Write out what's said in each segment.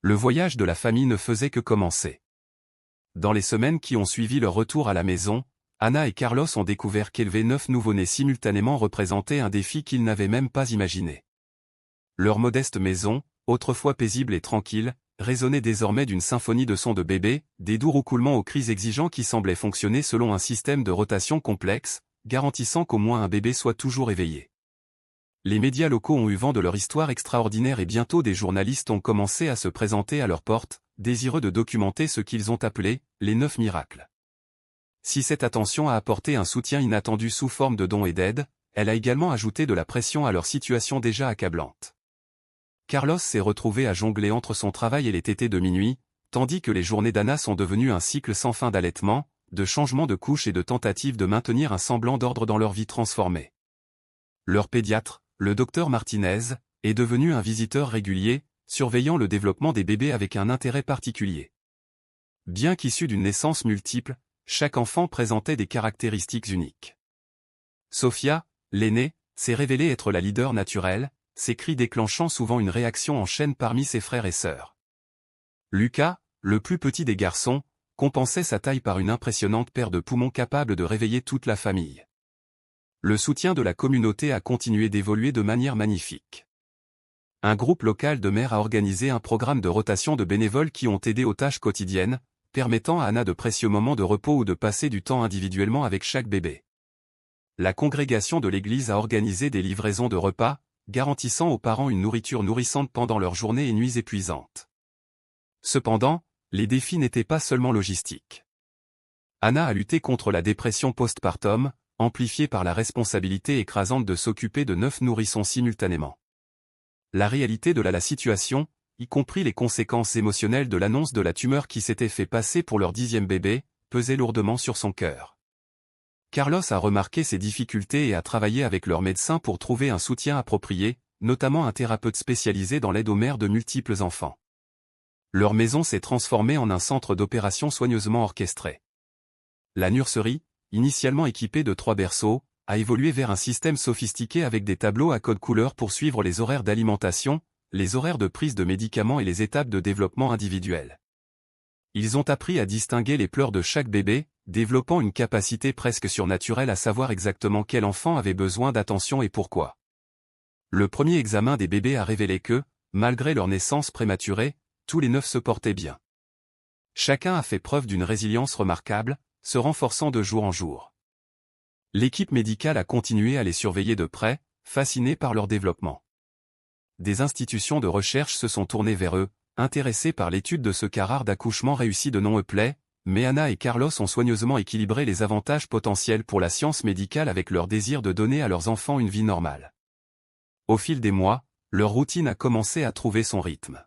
Le voyage de la famille ne faisait que commencer. Dans les semaines qui ont suivi leur retour à la maison, Anna et Carlos ont découvert qu'élever 9 nouveau-nés simultanément représentait un défi qu'ils n'avaient même pas imaginé. Leur modeste maison, autrefois paisible et tranquille, résonnait désormais d'une symphonie de sons de bébés, des doux roucoulements aux cris exigeants qui semblaient fonctionner selon un système de rotation complexe, garantissant qu'au moins un bébé soit toujours éveillé. Les médias locaux ont eu vent de leur histoire extraordinaire et bientôt des journalistes ont commencé à se présenter à leurs portes, désireux de documenter ce qu'ils ont appelé « les 9 miracles ». Si cette attention a apporté un soutien inattendu sous forme de dons et d'aides, elle a également ajouté de la pression à leur situation déjà accablante. Carlos s'est retrouvé à jongler entre son travail et les tétés de minuit, tandis que les journées d'Anna sont devenues un cycle sans fin d'allaitement, de changements de couches et de tentatives de maintenir un semblant d'ordre dans leur vie transformée. Leur pédiatre, le docteur Martinez, est devenu un visiteur régulier, surveillant le développement des bébés avec un intérêt particulier. Bien qu'issu d'une naissance multiple, chaque enfant présentait des caractéristiques uniques. Sofia, l'aînée, s'est révélée être la leader naturelle, ses cris déclenchant souvent une réaction en chaîne parmi ses frères et sœurs. Lucas, le plus petit des garçons, compensait sa taille par une impressionnante paire de poumons capable de réveiller toute la famille. Le soutien de la communauté a continué d'évoluer de manière magnifique. Un groupe local de mères a organisé un programme de rotation de bénévoles qui ont aidé aux tâches quotidiennes, permettant à Anna de précieux moments de repos ou de passer du temps individuellement avec chaque bébé. La congrégation de l'église a organisé des livraisons de repas, garantissant aux parents une nourriture nourrissante pendant leurs journées et nuits épuisantes. Cependant, les défis n'étaient pas seulement logistiques. Anna a lutté contre la dépression postpartum, amplifiée par la responsabilité écrasante de s'occuper de 9 nourrissons simultanément. La réalité de la situation, y compris les conséquences émotionnelles de l'annonce de la tumeur qui s'était fait passer pour leur 10e bébé, pesait lourdement sur son cœur. Carlos a remarqué ces difficultés et a travaillé avec leur médecin pour trouver un soutien approprié, notamment un thérapeute spécialisé dans l'aide aux mères de multiples enfants. Leur maison s'est transformée en un centre d'opération soigneusement orchestré. La nurserie, initialement équipée de 3 berceaux, a évolué vers un système sophistiqué avec des tableaux à code couleur pour suivre les horaires d'alimentation, les horaires de prise de médicaments et les étapes de développement individuel. Ils ont appris à distinguer les pleurs de chaque bébé, développant une capacité presque surnaturelle à savoir exactement quel enfant avait besoin d'attention et pourquoi. Le premier examen des bébés a révélé que, malgré leur naissance prématurée, tous les 9 se portaient bien. Chacun a fait preuve d'une résilience remarquable, se renforçant de jour en jour. L'équipe médicale a continué à les surveiller de près, fascinée par leur développement. Des institutions de recherche se sont tournées vers eux, intéressées par l'étude de ce cas rare d'accouchement réussi de non-Epley, mais Anna et Carlos ont soigneusement équilibré les avantages potentiels pour la science médicale avec leur désir de donner à leurs enfants une vie normale. Au fil des mois, leur routine a commencé à trouver son rythme.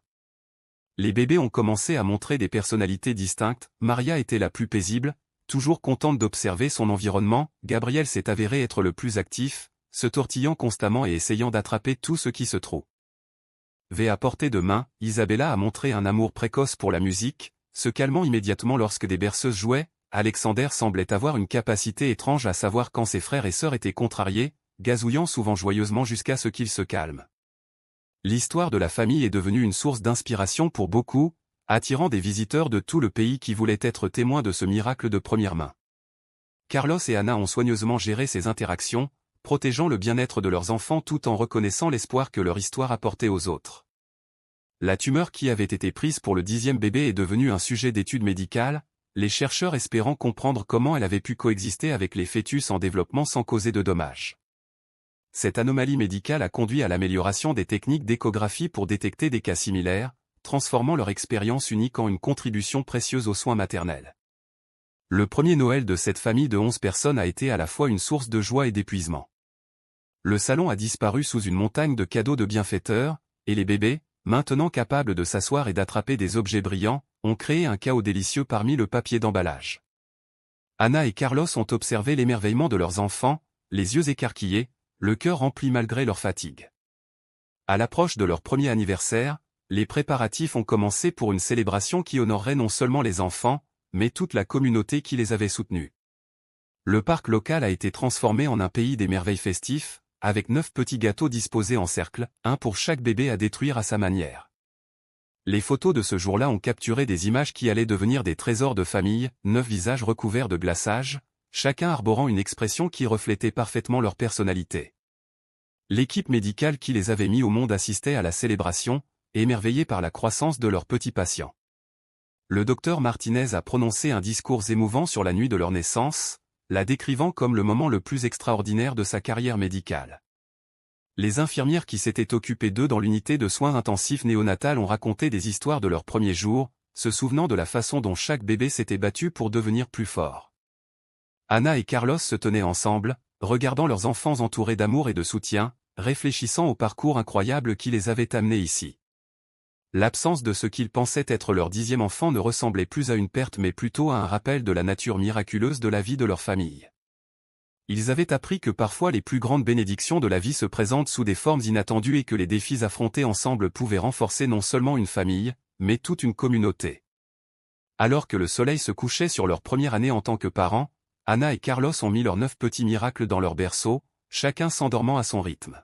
Les bébés ont commencé à montrer des personnalités distinctes. Maria était la plus paisible, toujours contente d'observer son environnement. Gabriel s'est avéré être le plus actif, se tortillant constamment et essayant d'attraper tout ce qui se trouve. À portée de main, Isabella a montré un amour précoce pour la musique, se calmant immédiatement lorsque des berceuses jouaient. Alexander semblait avoir une capacité étrange à savoir quand ses frères et sœurs étaient contrariés, gazouillant souvent joyeusement jusqu'à ce qu'ils se calment. L'histoire de la famille est devenue une source d'inspiration pour beaucoup, attirant des visiteurs de tout le pays qui voulaient être témoins de ce miracle de première main. Carlos et Anna ont soigneusement géré ces interactions, protégeant le bien-être de leurs enfants tout en reconnaissant l'espoir que leur histoire apportait aux autres. La tumeur qui avait été prise pour le 10e bébé est devenue un sujet d'étude médicale, les chercheurs espérant comprendre comment elle avait pu coexister avec les fœtus en développement sans causer de dommages. Cette anomalie médicale a conduit à l'amélioration des techniques d'échographie pour détecter des cas similaires, transformant leur expérience unique en une contribution précieuse aux soins maternels. Le premier Noël de cette famille de 11 personnes a été à la fois une source de joie et d'épuisement. Le salon a disparu sous une montagne de cadeaux de bienfaiteurs, et les bébés, maintenant capables de s'asseoir et d'attraper des objets brillants, ont créé un chaos délicieux parmi le papier d'emballage. Anna et Carlos ont observé l'émerveillement de leurs enfants, les yeux écarquillés, le cœur rempli malgré leur fatigue. À l'approche de leur premier anniversaire, les préparatifs ont commencé pour une célébration qui honorerait non seulement les enfants, mais toute la communauté qui les avait soutenus. Le parc local a été transformé en un pays des merveilles festifs, avec 9 petits gâteaux disposés en cercle, un pour chaque bébé à détruire à sa manière. Les photos de ce jour-là ont capturé des images qui allaient devenir des trésors de famille, 9 visages recouverts de glaçage, chacun arborant une expression qui reflétait parfaitement leur personnalité. L'équipe médicale qui les avait mis au monde assistait à la célébration, émerveillée par la croissance de leurs petits patients. Le docteur Martinez a prononcé un discours émouvant sur la nuit de leur naissance, la décrivant comme le moment le plus extraordinaire de sa carrière médicale. Les infirmières qui s'étaient occupées d'eux dans l'unité de soins intensifs néonatales ont raconté des histoires de leurs premiers jours, se souvenant de la façon dont chaque bébé s'était battu pour devenir plus fort. Anna et Carlos se tenaient ensemble, regardant leurs enfants entourés d'amour et de soutien, réfléchissant au parcours incroyable qui les avait amenés ici. L'absence de ce qu'ils pensaient être leur 10e enfant ne ressemblait plus à une perte mais plutôt à un rappel de la nature miraculeuse de la vie de leur famille. Ils avaient appris que parfois les plus grandes bénédictions de la vie se présentent sous des formes inattendues et que les défis affrontés ensemble pouvaient renforcer non seulement une famille, mais toute une communauté. Alors que le soleil se couchait sur leur première année en tant que parents, Anna et Carlos ont mis leurs 9 petits miracles dans leur berceau, chacun s'endormant à son rythme.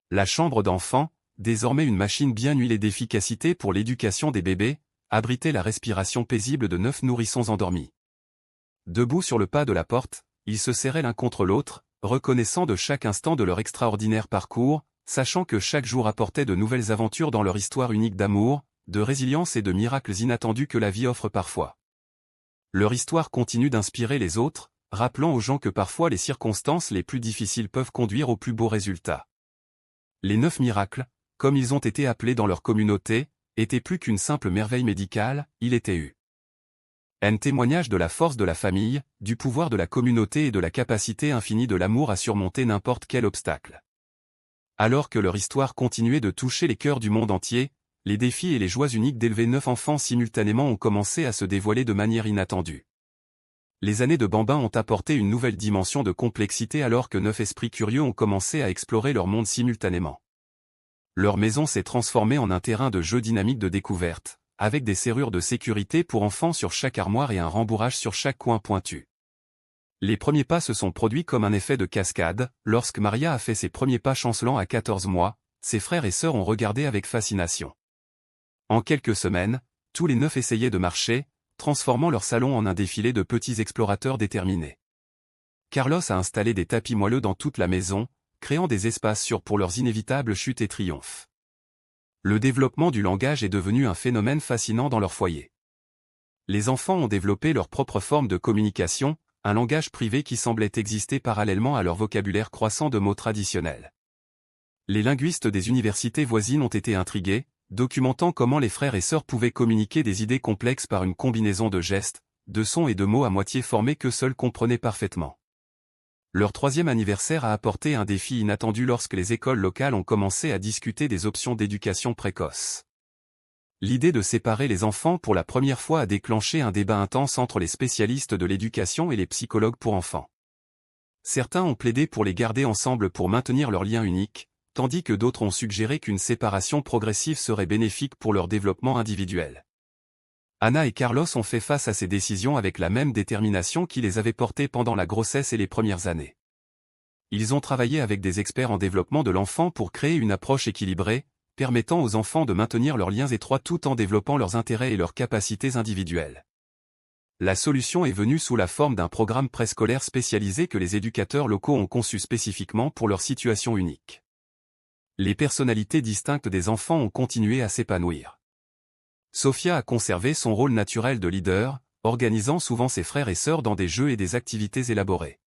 La chambre d'enfant, désormais une machine bien huilée d'efficacité pour l'éducation des bébés, abritait la respiration paisible de 9 nourrissons endormis. Debout sur le pas de la porte, ils se serraient l'un contre l'autre, reconnaissant de chaque instant de leur extraordinaire parcours, sachant que chaque jour apportait de nouvelles aventures dans leur histoire unique d'amour, de résilience et de miracles inattendus que la vie offre parfois. Leur histoire continue d'inspirer les autres, rappelant aux gens que parfois les circonstances les plus difficiles peuvent conduire aux plus beaux résultats. Les 9 miracles, comme ils ont été appelés dans leur communauté, étaient plus qu'une simple merveille médicale, il était eu. Un témoignage de la force de la famille, du pouvoir de la communauté et de la capacité infinie de l'amour à surmonter n'importe quel obstacle. Alors que leur histoire continuait de toucher les cœurs du monde entier, les défis et les joies uniques d'élever 9 enfants simultanément ont commencé à se dévoiler de manière inattendue. Les années de bambins ont apporté une nouvelle dimension de complexité alors que 9 esprits curieux ont commencé à explorer leur monde simultanément. Leur maison s'est transformée en un terrain de jeu dynamique de découverte, avec des serrures de sécurité pour enfants sur chaque armoire et un rembourrage sur chaque coin pointu. Les premiers pas se sont produits comme un effet de cascade, lorsque Maria a fait ses premiers pas chancelant à 14 mois, ses frères et sœurs ont regardé avec fascination. En quelques semaines, tous les 9 essayaient de marcher, transformant leur salon en un défilé de petits explorateurs déterminés. Carlos a installé des tapis moelleux dans toute la maison, créant des espaces sûrs pour leurs inévitables chutes et triomphes. Le développement du langage est devenu un phénomène fascinant dans leur foyer. Les enfants ont développé leur propre forme de communication, un langage privé qui semblait exister parallèlement à leur vocabulaire croissant de mots traditionnels. Les linguistes des universités voisines ont été intrigués, documentant comment les frères et sœurs pouvaient communiquer des idées complexes par une combinaison de gestes, de sons et de mots à moitié formés que seuls comprenaient parfaitement. Leur 3e anniversaire a apporté un défi inattendu lorsque les écoles locales ont commencé à discuter des options d'éducation précoce. L'idée de séparer les enfants pour la première fois a déclenché un débat intense entre les spécialistes de l'éducation et les psychologues pour enfants. Certains ont plaidé pour les garder ensemble pour maintenir leur lien unique, tandis que d'autres ont suggéré qu'une séparation progressive serait bénéfique pour leur développement individuel. Anna et Carlos ont fait face à ces décisions avec la même détermination qui les avait portés pendant la grossesse et les premières années. Ils ont travaillé avec des experts en développement de l'enfant pour créer une approche équilibrée, permettant aux enfants de maintenir leurs liens étroits tout en développant leurs intérêts et leurs capacités individuelles. La solution est venue sous la forme d'un programme préscolaire spécialisé que les éducateurs locaux ont conçu spécifiquement pour leur situation unique. Les personnalités distinctes des enfants ont continué à s'épanouir. Sophia a conservé son rôle naturel de leader, organisant souvent ses frères et sœurs dans des jeux et des activités élaborées.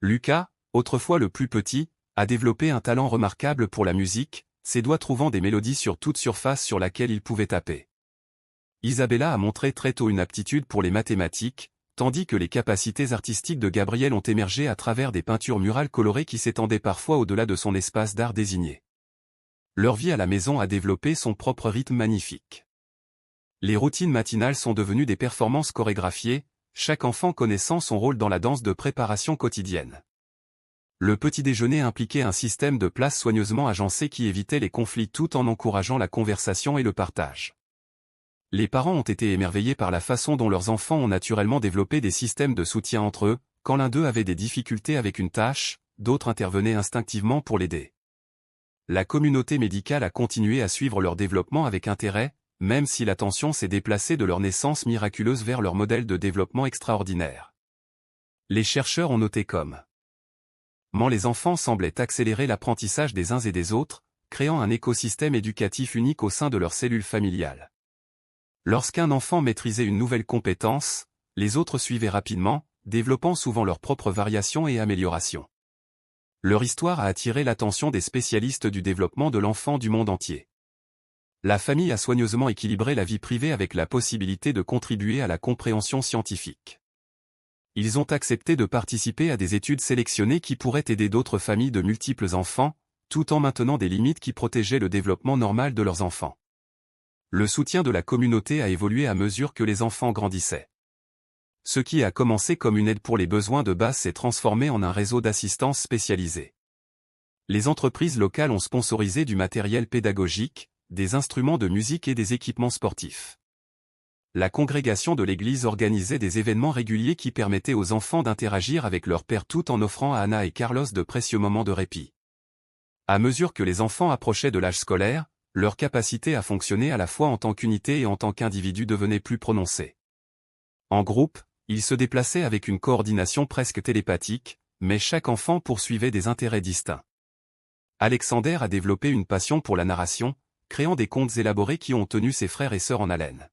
Lucas, autrefois le plus petit, a développé un talent remarquable pour la musique, ses doigts trouvant des mélodies sur toute surface sur laquelle il pouvait taper. Isabella a montré très tôt une aptitude pour les mathématiques, tandis que les capacités artistiques de Gabriel ont émergé à travers des peintures murales colorées qui s'étendaient parfois au-delà de son espace d'art désigné. Leur vie à la maison a développé son propre rythme magnifique. Les routines matinales sont devenues des performances chorégraphiées, chaque enfant connaissant son rôle dans la danse de préparation quotidienne. Le petit déjeuner impliquait un système de place soigneusement agencé qui évitait les conflits tout en encourageant la conversation et le partage. Les parents ont été émerveillés par la façon dont leurs enfants ont naturellement développé des systèmes de soutien entre eux, quand l'un d'eux avait des difficultés avec une tâche, d'autres intervenaient instinctivement pour l'aider. La communauté médicale a continué à suivre leur développement avec intérêt, même si l'attention s'est déplacée de leur naissance miraculeuse vers leur modèle de développement extraordinaire. Les chercheurs ont noté comme les enfants semblaient accélérer l'apprentissage des uns et des autres, créant un écosystème éducatif unique au sein de leur cellule familiale. Lorsqu'un enfant maîtrisait une nouvelle compétence, les autres suivaient rapidement, développant souvent leurs propres variations et améliorations. Leur histoire a attiré l'attention des spécialistes du développement de l'enfant du monde entier. La famille a soigneusement équilibré la vie privée avec la possibilité de contribuer à la compréhension scientifique. Ils ont accepté de participer à des études sélectionnées qui pourraient aider d'autres familles de multiples enfants, tout en maintenant des limites qui protégeaient le développement normal de leurs enfants. Le soutien de la communauté a évolué à mesure que les enfants grandissaient. Ce qui a commencé comme une aide pour les besoins de base s'est transformé en un réseau d'assistance spécialisée. Les entreprises locales ont sponsorisé du matériel pédagogique, des instruments de musique et des équipements sportifs. La congrégation de l'église organisait des événements réguliers qui permettaient aux enfants d'interagir avec leur père tout en offrant à Anna et Carlos de précieux moments de répit. À mesure que les enfants approchaient de l'âge scolaire, leur capacité à fonctionner à la fois en tant qu'unité et en tant qu'individu devenait plus prononcée. En groupe, ils se déplaçaient avec une coordination presque télépathique, mais chaque enfant poursuivait des intérêts distincts. Alexander a développé une passion pour la narration, créant des contes élaborés qui ont tenu ses frères et sœurs en haleine.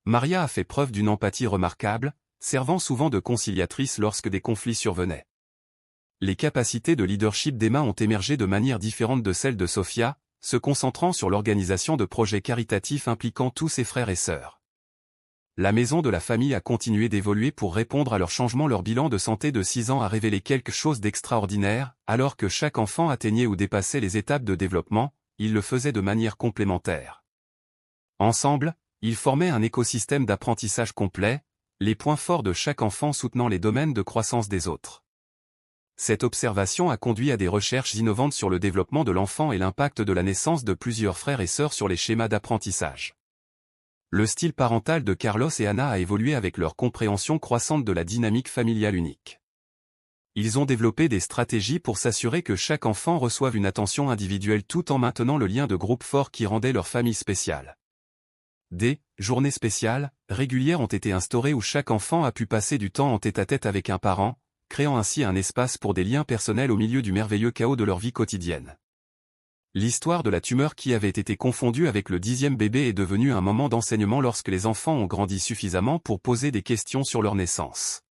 Maria a fait preuve d'une empathie remarquable, servant souvent de conciliatrice lorsque des conflits survenaient. Les capacités de leadership d'Emma ont émergé de manière différente de celles de Sofia, se concentrant sur l'organisation de projets caritatifs impliquant tous ses frères et sœurs. La maison de la famille a continué d'évoluer pour répondre à leur changement. Leur bilan de santé de 6 ans a révélé quelque chose d'extraordinaire, alors que chaque enfant atteignait ou dépassait les étapes de développement, ils le faisaient de manière complémentaire. Ensemble, ils formaient un écosystème d'apprentissage complet, les points forts de chaque enfant soutenant les domaines de croissance des autres. Cette observation a conduit à des recherches innovantes sur le développement de l'enfant et l'impact de la naissance de plusieurs frères et sœurs sur les schémas d'apprentissage. Le style parental de Carlos et Anna a évolué avec leur compréhension croissante de la dynamique familiale unique. Ils ont développé des stratégies pour s'assurer que chaque enfant reçoive une attention individuelle tout en maintenant le lien de groupe fort qui rendait leur famille spéciale. Des journées spéciales, régulières ont été instaurées où chaque enfant a pu passer du temps en tête-à-tête avec un parent, créant ainsi un espace pour des liens personnels au milieu du merveilleux chaos de leur vie quotidienne. L'histoire de la tumeur qui avait été confondue avec le 10e bébé est devenue un moment d'enseignement lorsque les enfants ont grandi suffisamment pour poser des questions sur leur naissance.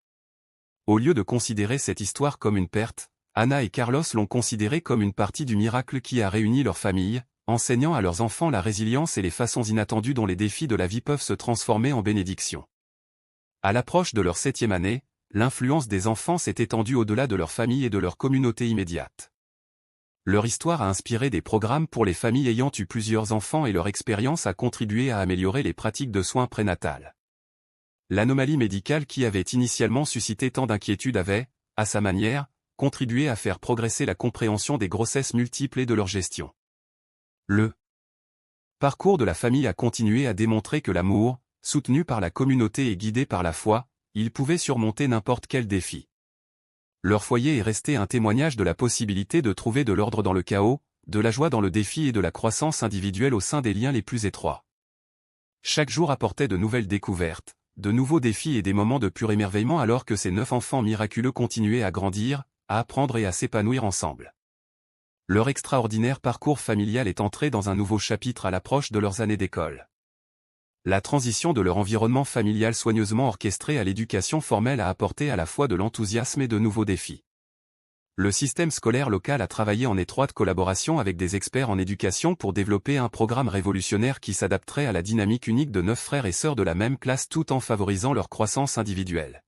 Au lieu de considérer cette histoire comme une perte, Anna et Carlos l'ont considérée comme une partie du miracle qui a réuni leur famille, enseignant à leurs enfants la résilience et les façons inattendues dont les défis de la vie peuvent se transformer en bénédiction. À l'approche de leur 7e année, l'influence des enfants s'est étendue au-delà de leur famille et de leur communauté immédiate. Leur histoire a inspiré des programmes pour les familles ayant eu plusieurs enfants et leur expérience a contribué à améliorer les pratiques de soins prénatales. L'anomalie médicale qui avait initialement suscité tant d'inquiétudes avait, à sa manière, contribué à faire progresser la compréhension des grossesses multiples et de leur gestion. Le parcours de la famille a continué à démontrer que l'amour, soutenu par la communauté et guidé par la foi, il pouvait surmonter n'importe quel défi. Leur foyer est resté un témoignage de la possibilité de trouver de l'ordre dans le chaos, de la joie dans le défi et de la croissance individuelle au sein des liens les plus étroits. Chaque jour apportait de nouvelles découvertes, de nouveaux défis et des moments de pur émerveillement alors que ces 9 enfants miraculeux continuaient à grandir, à apprendre et à s'épanouir ensemble. Leur extraordinaire parcours familial est entré dans un nouveau chapitre à l'approche de leurs années d'école. La transition de leur environnement familial soigneusement orchestré à l'éducation formelle a apporté à la fois de l'enthousiasme et de nouveaux défis. Le système scolaire local a travaillé en étroite collaboration avec des experts en éducation pour développer un programme révolutionnaire qui s'adapterait à la dynamique unique de 9 frères et sœurs de la même classe tout en favorisant leur croissance individuelle.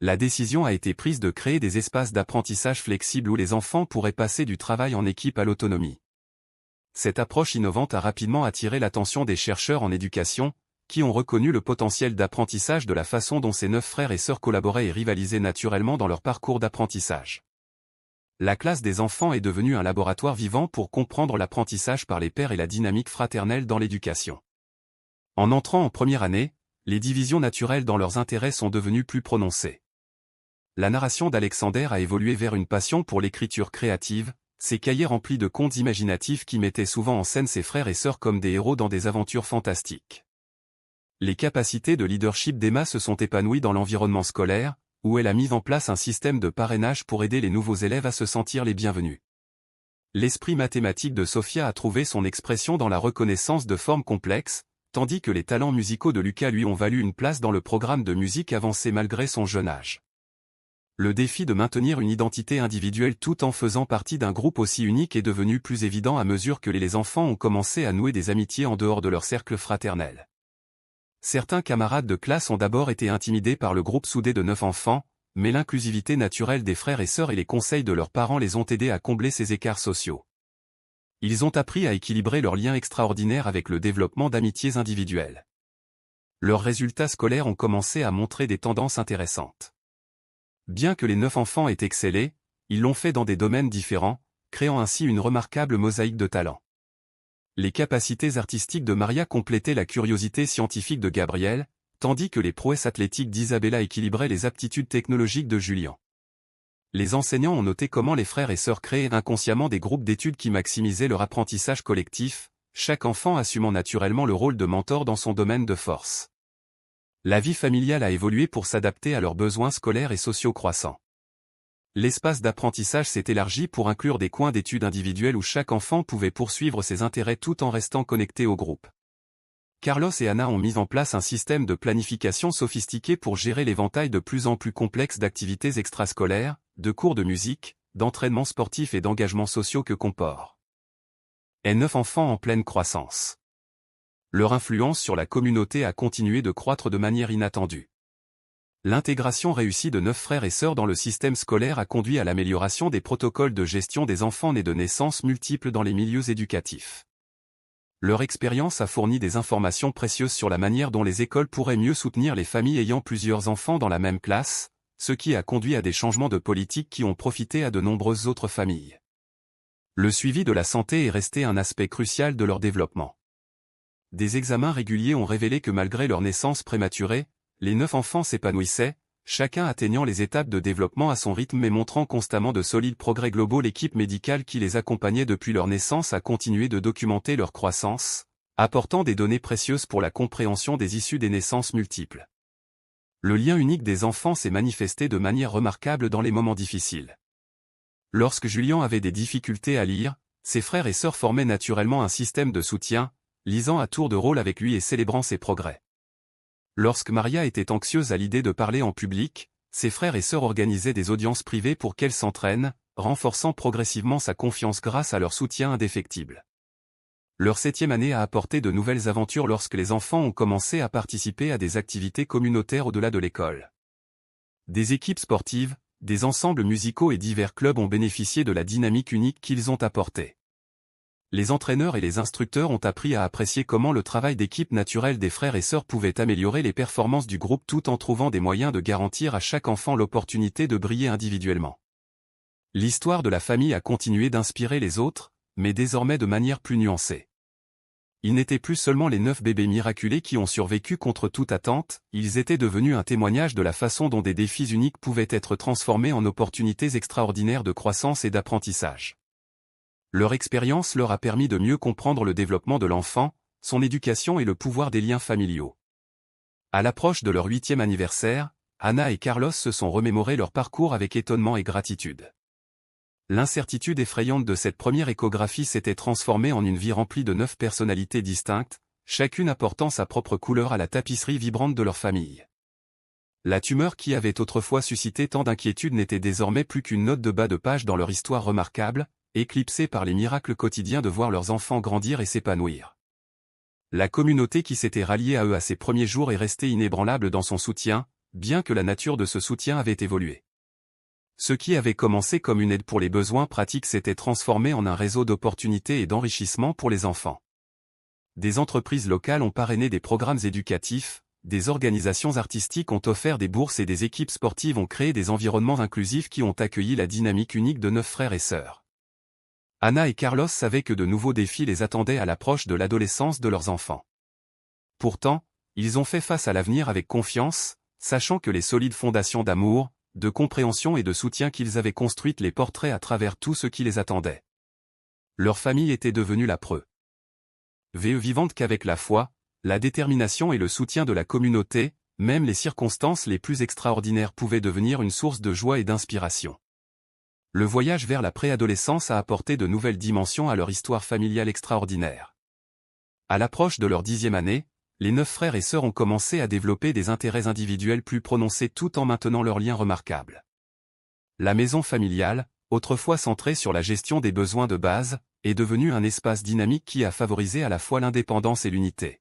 La décision a été prise de créer des espaces d'apprentissage flexibles où les enfants pourraient passer du travail en équipe à l'autonomie. Cette approche innovante a rapidement attiré l'attention des chercheurs en éducation, qui ont reconnu le potentiel d'apprentissage de la façon dont ces 9 frères et sœurs collaboraient et rivalisaient naturellement dans leur parcours d'apprentissage. La classe des enfants est devenue un laboratoire vivant pour comprendre l'apprentissage par les pairs et la dynamique fraternelle dans l'éducation. En entrant en première année, les divisions naturelles dans leurs intérêts sont devenues plus prononcées. La narration d'Alexander a évolué vers une passion pour l'écriture créative, ses cahiers remplis de contes imaginatifs qui mettaient souvent en scène ses frères et sœurs comme des héros dans des aventures fantastiques. Les capacités de leadership d'Emma se sont épanouies dans l'environnement scolaire, où elle a mis en place un système de parrainage pour aider les nouveaux élèves à se sentir les bienvenus. L'esprit mathématique de Sophia a trouvé son expression dans la reconnaissance de formes complexes, tandis que les talents musicaux de Lucas lui ont valu une place dans le programme de musique avancé malgré son jeune âge. Le défi de maintenir une identité individuelle tout en faisant partie d'un groupe aussi unique est devenu plus évident à mesure que les enfants ont commencé à nouer des amitiés en dehors de leur cercle fraternel. Certains camarades de classe ont d'abord été intimidés par le groupe soudé de 9 enfants, mais l'inclusivité naturelle des frères et sœurs et les conseils de leurs parents les ont aidés à combler ces écarts sociaux. Ils ont appris à équilibrer leurs liens extraordinaires avec le développement d'amitiés individuelles. Leurs résultats scolaires ont commencé à montrer des tendances intéressantes. Bien que les 9 enfants aient excellé, ils l'ont fait dans des domaines différents, créant ainsi une remarquable mosaïque de talents. Les capacités artistiques de Maria complétaient la curiosité scientifique de Gabriel, tandis que les prouesses athlétiques d'Isabella équilibraient les aptitudes technologiques de Julien. Les enseignants ont noté comment les frères et sœurs créaient inconsciemment des groupes d'études qui maximisaient leur apprentissage collectif, chaque enfant assumant naturellement le rôle de mentor dans son domaine de force. La vie familiale a évolué pour s'adapter à leurs besoins scolaires et sociaux croissants. L'espace d'apprentissage s'est élargi pour inclure des coins d'études individuels où chaque enfant pouvait poursuivre ses intérêts tout en restant connecté au groupe. Carlos et Anna ont mis en place un système de planification sophistiqué pour gérer l'éventail de plus en plus complexe d'activités extrascolaires, de cours de musique, d'entraînement sportif et d'engagements sociaux que comportent. Et 9 enfants en pleine croissance. Leur influence sur la communauté a continué de croître de manière inattendue. L'intégration réussie de 9 frères et sœurs dans le système scolaire a conduit à l'amélioration des protocoles de gestion des enfants nés de naissances multiples dans les milieux éducatifs. Leur expérience a fourni des informations précieuses sur la manière dont les écoles pourraient mieux soutenir les familles ayant plusieurs enfants dans la même classe, ce qui a conduit à des changements de politique qui ont profité à de nombreuses autres familles. Le suivi de la santé est resté un aspect crucial de leur développement. Des examens réguliers ont révélé que malgré leur naissance prématurée, les 9 enfants s'épanouissaient, chacun atteignant les étapes de développement à son rythme mais montrant constamment de solides progrès globaux. L'équipe médicale qui les accompagnait depuis leur naissance a continué de documenter leur croissance, apportant des données précieuses pour la compréhension des issues des naissances multiples. Le lien unique des enfants s'est manifesté de manière remarquable dans les moments difficiles. Lorsque Julien avait des difficultés à lire, ses frères et sœurs formaient naturellement un système de soutien, lisant à tour de rôle avec lui et célébrant ses progrès. Lorsque Maria était anxieuse à l'idée de parler en public, ses frères et sœurs organisaient des audiences privées pour qu'elle s'entraîne, renforçant progressivement sa confiance grâce à leur soutien indéfectible. Leur 7e année a apporté de nouvelles aventures lorsque les enfants ont commencé à participer à des activités communautaires au-delà de l'école. Des équipes sportives, des ensembles musicaux et divers clubs ont bénéficié de la dynamique unique qu'ils ont apportée. Les entraîneurs et les instructeurs ont appris à apprécier comment le travail d'équipe naturel des frères et sœurs pouvait améliorer les performances du groupe tout en trouvant des moyens de garantir à chaque enfant l'opportunité de briller individuellement. L'histoire de la famille a continué d'inspirer les autres, mais désormais de manière plus nuancée. Ils n'étaient plus seulement les 9 bébés miraculés qui ont survécu contre toute attente, ils étaient devenus un témoignage de la façon dont des défis uniques pouvaient être transformés en opportunités extraordinaires de croissance et d'apprentissage. Leur expérience leur a permis de mieux comprendre le développement de l'enfant, son éducation et le pouvoir des liens familiaux. À l'approche de leur 8e anniversaire, Anna et Carlos se sont remémorés leur parcours avec étonnement et gratitude. L'incertitude effrayante de cette première échographie s'était transformée en une vie remplie de 9 personnalités distinctes, chacune apportant sa propre couleur à la tapisserie vibrante de leur famille. La tumeur qui avait autrefois suscité tant d'inquiétude n'était désormais plus qu'une note de bas de page dans leur histoire remarquable, éclipsés par les miracles quotidiens de voir leurs enfants grandir et s'épanouir. La communauté qui s'était ralliée à eux à ces premiers jours est restée inébranlable dans son soutien, bien que la nature de ce soutien avait évolué. Ce qui avait commencé comme une aide pour les besoins pratiques s'était transformé en un réseau d'opportunités et d'enrichissement pour les enfants. Des entreprises locales ont parrainé des programmes éducatifs, des organisations artistiques ont offert des bourses et des équipes sportives ont créé des environnements inclusifs qui ont accueilli la dynamique unique de 9 frères et sœurs. Anna et Carlos savaient que de nouveaux défis les attendaient à l'approche de l'adolescence de leurs enfants. Pourtant, ils ont fait face à l'avenir avec confiance, sachant que les solides fondations d'amour, de compréhension et de soutien qu'ils avaient construites les porteraient à travers tout ce qui les attendait. Leur famille était devenue la preuve vivante qu'avec la foi, la détermination et le soutien de la communauté, même les circonstances les plus extraordinaires pouvaient devenir une source de joie et d'inspiration. Le voyage vers la préadolescence a apporté de nouvelles dimensions à leur histoire familiale extraordinaire. À l'approche de leur 10e année, les 9 frères et sœurs ont commencé à développer des intérêts individuels plus prononcés tout en maintenant leurs liens remarquables. La maison familiale, autrefois centrée sur la gestion des besoins de base, est devenue un espace dynamique qui a favorisé à la fois l'indépendance et l'unité.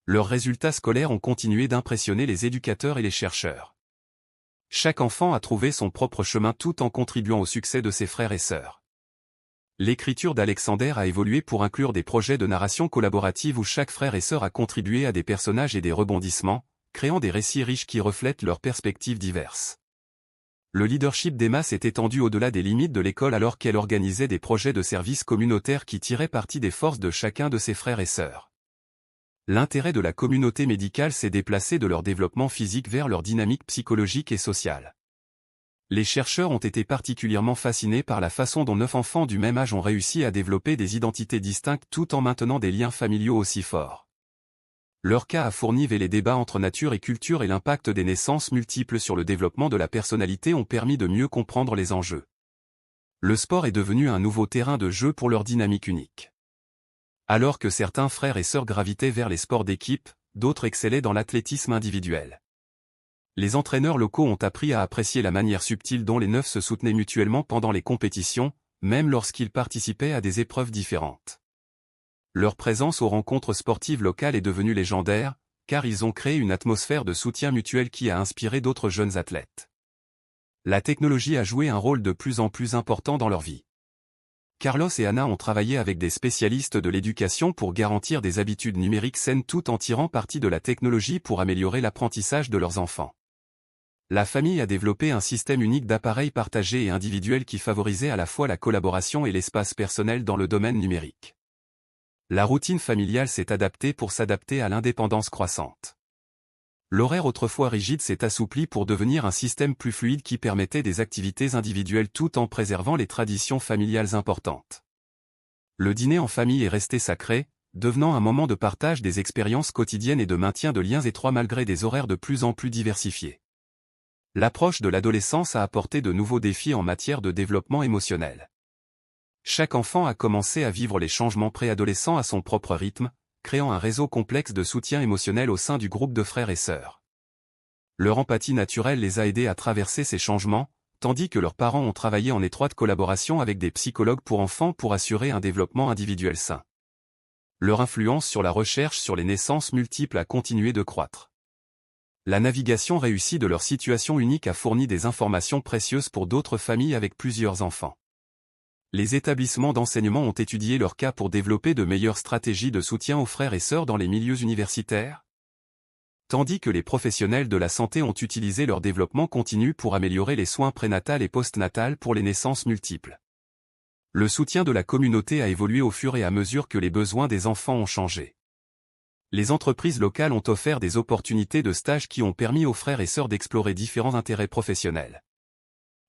Leurs résultats scolaires ont continué d'impressionner les éducateurs et les chercheurs. Chaque enfant a trouvé son propre chemin tout en contribuant au succès de ses frères et sœurs. L'écriture d'Alexander a évolué pour inclure des projets de narration collaborative où chaque frère et sœur a contribué à des personnages et des rebondissements, créant des récits riches qui reflètent leurs perspectives diverses. Le leadership d'Emma s'est étendu au-delà des limites de l'école alors qu'elle organisait des projets de services communautaires qui tiraient parti des forces de chacun de ses frères et sœurs. L'intérêt de la communauté médicale s'est déplacé de leur développement physique vers leur dynamique psychologique et sociale. Les chercheurs ont été particulièrement fascinés par la façon dont 9 enfants du même âge ont réussi à développer des identités distinctes tout en maintenant des liens familiaux aussi forts. Leur cas a fourni les débats entre nature et culture et l'impact des naissances multiples sur le développement de la personnalité ont permis de mieux comprendre les enjeux. Le sport est devenu un nouveau terrain de jeu pour leur dynamique unique. Alors que certains frères et sœurs gravitaient vers les sports d'équipe, d'autres excellaient dans l'athlétisme individuel. Les entraîneurs locaux ont appris à apprécier la manière subtile dont les 9 se soutenaient mutuellement pendant les compétitions, même lorsqu'ils participaient à des épreuves différentes. Leur présence aux rencontres sportives locales est devenue légendaire, car ils ont créé une atmosphère de soutien mutuel qui a inspiré d'autres jeunes athlètes. La technologie a joué un rôle de plus en plus important dans leur vie. Carlos et Anna ont travaillé avec des spécialistes de l'éducation pour garantir des habitudes numériques saines tout en tirant parti de la technologie pour améliorer l'apprentissage de leurs enfants. La famille a développé un système unique d'appareils partagés et individuels qui favorisait à la fois la collaboration et l'espace personnel dans le domaine numérique. La routine familiale s'est adaptée pour s'adapter à l'indépendance croissante. L'horaire autrefois rigide s'est assoupli pour devenir un système plus fluide qui permettait des activités individuelles tout en préservant les traditions familiales importantes. Le dîner en famille est resté sacré, devenant un moment de partage des expériences quotidiennes et de maintien de liens étroits malgré des horaires de plus en plus diversifiés. L'approche de l'adolescence a apporté de nouveaux défis en matière de développement émotionnel. Chaque enfant a commencé à vivre les changements préadolescents à son propre rythme, créant un réseau complexe de soutien émotionnel au sein du groupe de frères et sœurs. Leur empathie naturelle les a aidés à traverser ces changements, tandis que leurs parents ont travaillé en étroite collaboration avec des psychologues pour enfants pour assurer un développement individuel sain. Leur influence sur la recherche sur les naissances multiples a continué de croître. La navigation réussie de leur situation unique a fourni des informations précieuses pour d'autres familles avec plusieurs enfants. Les établissements d'enseignement ont étudié leur cas pour développer de meilleures stratégies de soutien aux frères et sœurs dans les milieux universitaires, tandis que les professionnels de la santé ont utilisé leur développement continu pour améliorer les soins prénatals et postnatals pour les naissances multiples. Le soutien de la communauté a évolué au fur et à mesure que les besoins des enfants ont changé. Les entreprises locales ont offert des opportunités de stage qui ont permis aux frères et sœurs d'explorer différents intérêts professionnels.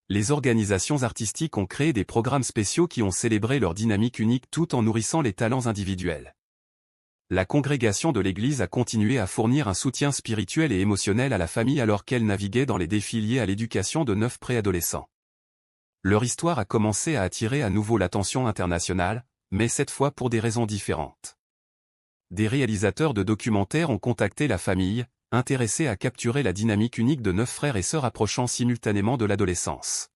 Les organisations artistiques ont créé des programmes spéciaux qui ont célébré leur dynamique unique tout en nourrissant les talents individuels. La congrégation de l'Église a continué à fournir un soutien spirituel et émotionnel à la famille alors qu'elle naviguait dans les défis liés à l'éducation de 9 préadolescents. Leur histoire a commencé à attirer à nouveau l'attention internationale, mais cette fois pour des raisons différentes. Des réalisateurs de documentaires ont contacté la famille, intéressés à capturer la dynamique unique de 9 frères et sœurs approchant simultanément de l'adolescence.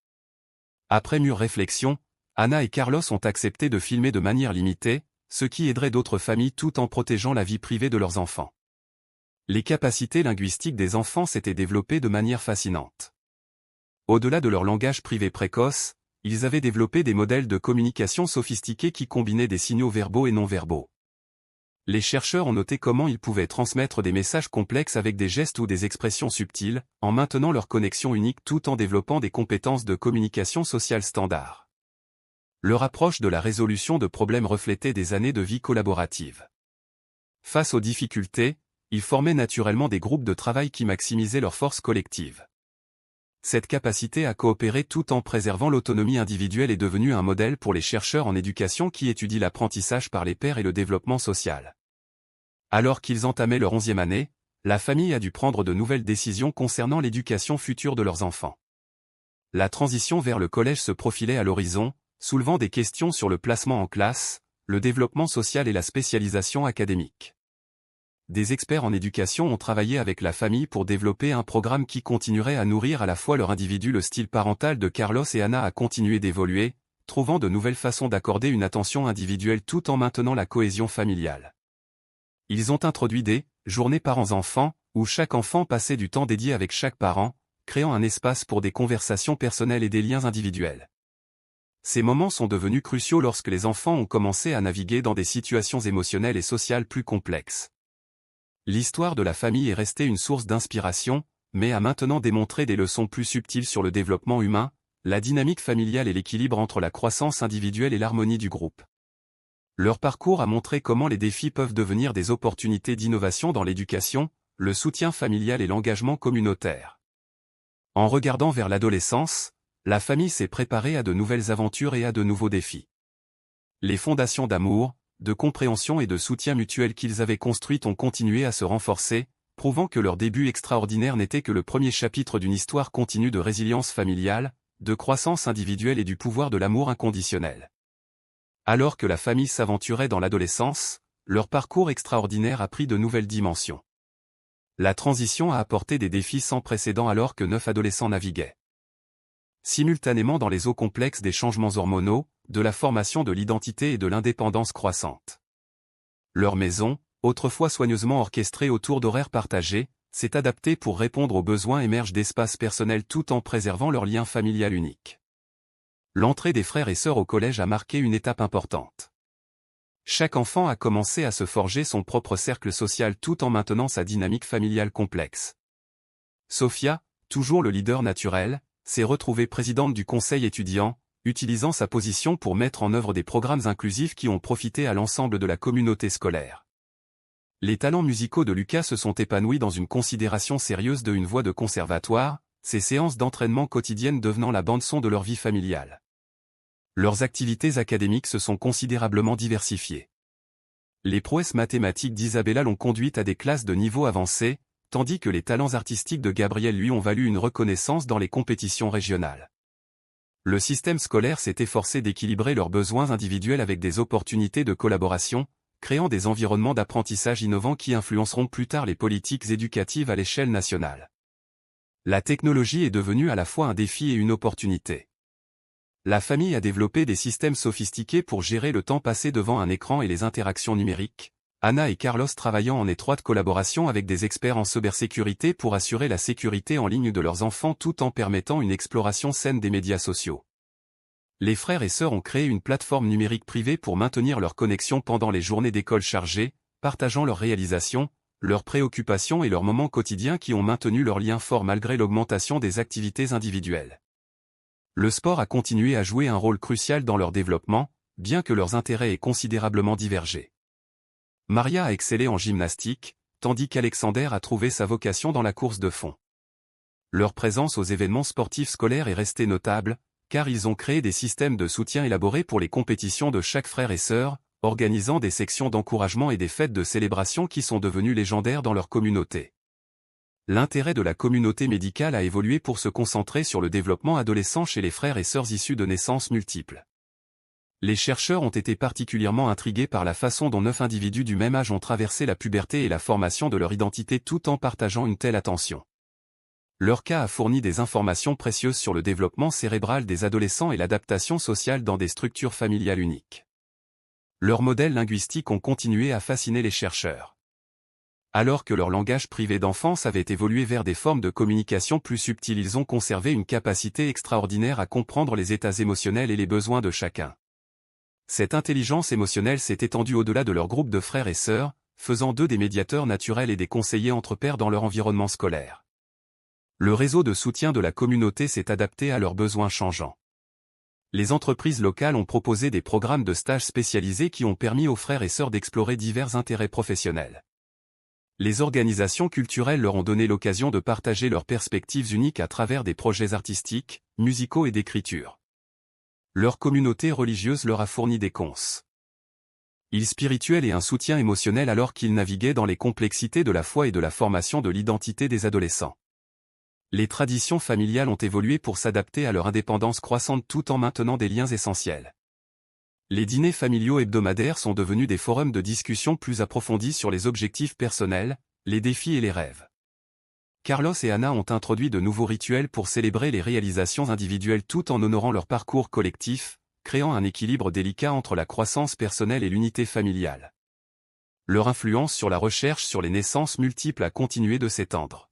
Après mûre réflexion, Anna et Carlos ont accepté de filmer de manière limitée, ce qui aiderait d'autres familles tout en protégeant la vie privée de leurs enfants. Les capacités linguistiques des enfants s'étaient développées de manière fascinante. Au-delà de leur langage privé précoce, ils avaient développé des modèles de communication sophistiqués qui combinaient des signaux verbaux et non-verbaux. Les chercheurs ont noté comment ils pouvaient transmettre des messages complexes avec des gestes ou des expressions subtiles, en maintenant leur connexion unique tout en développant des compétences de communication sociale standard. Leur approche de la résolution de problèmes reflétait des années de vie collaborative. Face aux difficultés, ils formaient naturellement des groupes de travail qui maximisaient leur force collective. Cette capacité à coopérer tout en préservant l'autonomie individuelle est devenue un modèle pour les chercheurs en éducation qui étudient l'apprentissage par les pairs et le développement social. Alors qu'ils entamaient leur 11e année, la famille a dû prendre de nouvelles décisions concernant l'éducation future de leurs enfants. La transition vers le collège se profilait à l'horizon, soulevant des questions sur le placement en classe, le développement social et la spécialisation académique. Des experts en éducation ont travaillé avec la famille pour développer un programme qui continuerait à nourrir à la fois leur individu. Le style parental de Carlos et Anna a continué d'évoluer, trouvant de nouvelles façons d'accorder une attention individuelle tout en maintenant la cohésion familiale. Ils ont introduit des journées parents-enfants, où chaque enfant passait du temps dédié avec chaque parent, créant un espace pour des conversations personnelles et des liens individuels. Ces moments sont devenus cruciaux lorsque les enfants ont commencé à naviguer dans des situations émotionnelles et sociales plus complexes. L'histoire de la famille est restée une source d'inspiration, mais a maintenant démontré des leçons plus subtiles sur le développement humain, la dynamique familiale et l'équilibre entre la croissance individuelle et l'harmonie du groupe. Leur parcours a montré comment les défis peuvent devenir des opportunités d'innovation dans l'éducation, le soutien familial et l'engagement communautaire. En regardant vers l'adolescence, la famille s'est préparée à de nouvelles aventures et à de nouveaux défis. Les fondations d'amour, de compréhension et de soutien mutuel qu'ils avaient construites ont continué à se renforcer, prouvant que leur début extraordinaire n'était que le premier chapitre d'une histoire continue de résilience familiale, de croissance individuelle et du pouvoir de l'amour inconditionnel. Alors que la famille s'aventurait dans l'adolescence, leur parcours extraordinaire a pris de nouvelles dimensions. La transition a apporté des défis sans précédent alors que 9 adolescents naviguaient simultanément dans les eaux complexes des changements hormonaux, de la formation de l'identité et de l'indépendance croissante. Leur maison, autrefois soigneusement orchestrée autour d'horaires partagés, s'est adaptée pour répondre aux besoins émergents d'espaces personnels tout en préservant leur lien familial unique. L'entrée des frères et sœurs au collège a marqué une étape importante. Chaque enfant a commencé à se forger son propre cercle social tout en maintenant sa dynamique familiale complexe. Sophia, toujours le leader naturel, s'est retrouvée présidente du conseil étudiant, utilisant sa position pour mettre en œuvre des programmes inclusifs qui ont profité à l'ensemble de la communauté scolaire. Les talents musicaux de Lucas se sont épanouis dans une considération sérieuse de une voix de conservatoire, ces séances d'entraînement quotidiennes devenant la bande-son de leur vie familiale. Leurs activités académiques se sont considérablement diversifiées. Les prouesses mathématiques d'Isabella l'ont conduite à des classes de niveau avancé, tandis que les talents artistiques de Gabriel lui ont valu une reconnaissance dans les compétitions régionales. Le système scolaire s'est efforcé d'équilibrer leurs besoins individuels avec des opportunités de collaboration, créant des environnements d'apprentissage innovants qui influenceront plus tard les politiques éducatives à l'échelle nationale. La technologie est devenue à la fois un défi et une opportunité. La famille a développé des systèmes sophistiqués pour gérer le temps passé devant un écran et les interactions numériques, Anna et Carlos travaillant en étroite collaboration avec des experts en cybersécurité pour assurer la sécurité en ligne de leurs enfants tout en permettant une exploration saine des médias sociaux. Les frères et sœurs ont créé une plateforme numérique privée pour maintenir leur connexion pendant les journées d'école chargées, partageant leurs réalisations, leurs préoccupations et leurs moments quotidiens qui ont maintenu leur lien fort malgré l'augmentation des activités individuelles. Le sport a continué à jouer un rôle crucial dans leur développement, bien que leurs intérêts aient considérablement divergé. Maria a excellé en gymnastique, tandis qu'Alexander a trouvé sa vocation dans la course de fond. Leur présence aux événements sportifs scolaires est restée notable, car ils ont créé des systèmes de soutien élaborés pour les compétitions de chaque frère et sœur, organisant des sections d'encouragement et des fêtes de célébration qui sont devenues légendaires dans leur communauté. L'intérêt de la communauté médicale a évolué pour se concentrer sur le développement adolescent chez les frères et sœurs issus de naissances multiples. Les chercheurs ont été particulièrement intrigués par la façon dont 9 individus du même âge ont traversé la puberté et la formation de leur identité tout en partageant une telle attention. Leur cas a fourni des informations précieuses sur le développement cérébral des adolescents et l'adaptation sociale dans des structures familiales uniques. Leurs modèles linguistiques ont continué à fasciner les chercheurs. Alors que leur langage privé d'enfance avait évolué vers des formes de communication plus subtiles, ils ont conservé une capacité extraordinaire à comprendre les états émotionnels et les besoins de chacun. Cette intelligence émotionnelle s'est étendue au-delà de leur groupe de frères et sœurs, faisant d'eux des médiateurs naturels et des conseillers entre pairs dans leur environnement scolaire. Le réseau de soutien de la communauté s'est adapté à leurs besoins changeants. Les entreprises locales ont proposé des programmes de stages spécialisés qui ont permis aux frères et sœurs d'explorer divers intérêts professionnels. Les organisations culturelles leur ont donné l'occasion de partager leurs perspectives uniques à travers des projets artistiques, musicaux et d'écriture. Leur communauté religieuse leur a fourni des conseils spirituels et un soutien émotionnel alors qu'ils naviguaient dans les complexités de la foi et de la formation de l'identité des adolescents. Les traditions familiales ont évolué pour s'adapter à leur indépendance croissante tout en maintenant des liens essentiels. Les dîners familiaux hebdomadaires sont devenus des forums de discussion plus approfondis sur les objectifs personnels, les défis et les rêves. Carlos et Anna ont introduit de nouveaux rituels pour célébrer les réalisations individuelles tout en honorant leur parcours collectif, créant un équilibre délicat entre la croissance personnelle et l'unité familiale. Leur influence sur la recherche sur les naissances multiples a continué de s'étendre.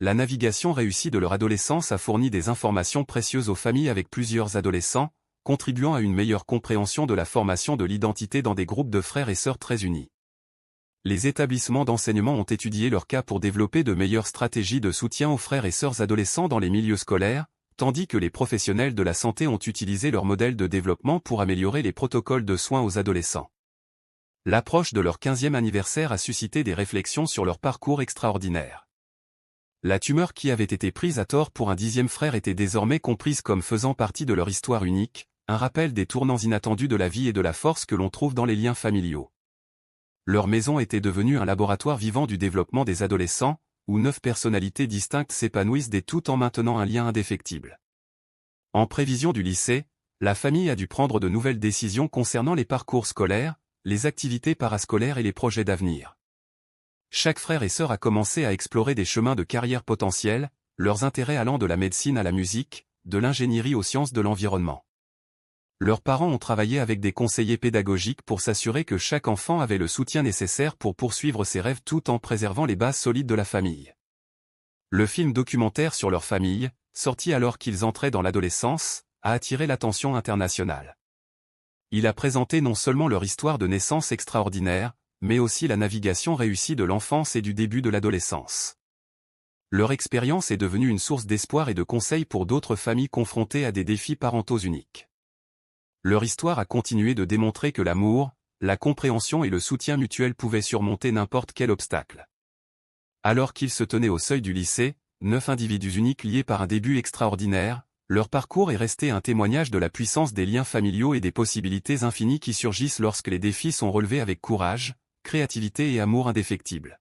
La navigation réussie de leur adolescence a fourni des informations précieuses aux familles avec plusieurs adolescents, contribuant à une meilleure compréhension de la formation de l'identité dans des groupes de frères et sœurs très unis. Les établissements d'enseignement ont étudié leur cas pour développer de meilleures stratégies de soutien aux frères et sœurs adolescents dans les milieux scolaires, tandis que les professionnels de la santé ont utilisé leur modèle de développement pour améliorer les protocoles de soins aux adolescents. L'approche de leur 15e anniversaire a suscité des réflexions sur leur parcours extraordinaire. La tumeur qui avait été prise à tort pour un 10e frère était désormais comprise comme faisant partie de leur histoire unique, un rappel des tournants inattendus de la vie et de la force que l'on trouve dans les liens familiaux. Leur maison était devenue un laboratoire vivant du développement des adolescents, où 9 personnalités distinctes s'épanouissent tout en maintenant un lien indéfectible. En prévision du lycée, la famille a dû prendre de nouvelles décisions concernant les parcours scolaires, les activités parascolaires et les projets d'avenir. Chaque frère et sœur a commencé à explorer des chemins de carrière potentiels, leurs intérêts allant de la médecine à la musique, de l'ingénierie aux sciences de l'environnement. Leurs parents ont travaillé avec des conseillers pédagogiques pour s'assurer que chaque enfant avait le soutien nécessaire pour poursuivre ses rêves tout en préservant les bases solides de la famille. Le film documentaire sur leur famille, sorti alors qu'ils entraient dans l'adolescence, a attiré l'attention internationale. Il a présenté non seulement leur histoire de naissance extraordinaire, mais aussi la navigation réussie de l'enfance et du début de l'adolescence. Leur expérience est devenue une source d'espoir et de conseils pour d'autres familles confrontées à des défis parentaux uniques. Leur histoire a continué de démontrer que l'amour, la compréhension et le soutien mutuel pouvaient surmonter n'importe quel obstacle. Alors qu'ils se tenaient au seuil du lycée, 9 individus uniques liés par un début extraordinaire, leur parcours est resté un témoignage de la puissance des liens familiaux et des possibilités infinies qui surgissent lorsque les défis sont relevés avec courage, créativité et amour indéfectible.